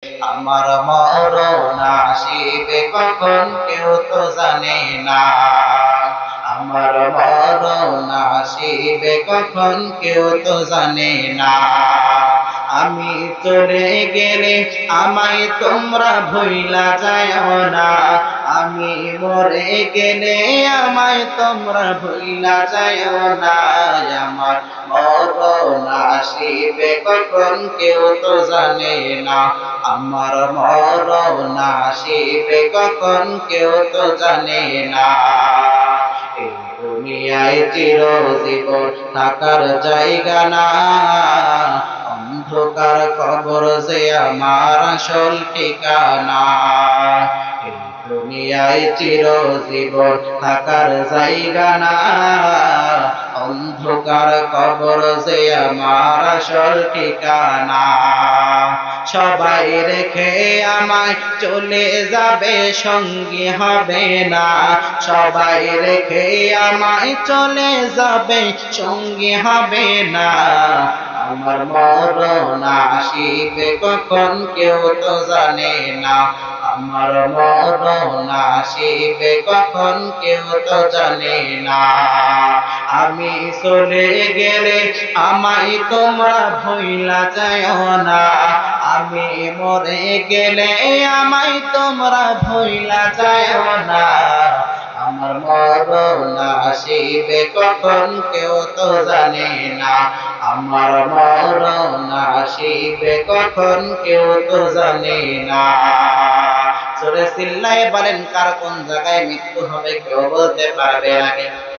আমার মরণ আসিবে কখন কেউ তো জানে না। আমার মরণ আসিবে কখন কেউ তো জানে না। আমি চলে গেলে আমায় তোমরা ভুইলা যাও না। আমি মরে গেলে আমায় তোমরা ভুইলা যাও না। আমার মরণ আসিবে কখন কেউ তো জানে না। আমার মরণ আসিবে কখন কেউ তো জানে না। এই দুনিয়ায় চিরজীবন থাকার জায়গা না। অন্ধকার কবর যে আমার আসল ঠিকানা। এই দুনিয়ায় চিরজীবন থাকার জায়গা না। অন্ধকার কবর যে আমার আসল ঠিকানা। সবাই রেখে আমায় চলে যাবে, সঙ্গী হবে না। সবাই রেখে আমায় চলে যাবে, সঙ্গী হবে না। আমার মরণ আসিবে কখন কেউ তো জানে না। আমার মরণ আসিবে কখন কেউ তো জানে না। আমি চলে গেলে আমায় তোমরা ভুইলা যাও না। আমি মরে গেলে আমায় তোমরা ভুইলা যাও না। আমার মরণ আসিবে কখন কেউ তো জানে না। আমার মরণ আসিবে কখন কেউ তো জানে না। জোরে চিল্লায়ে বলেন, কার কোন জায়গায় মৃত্যু হবে কেউ বলতে পারবে আগে?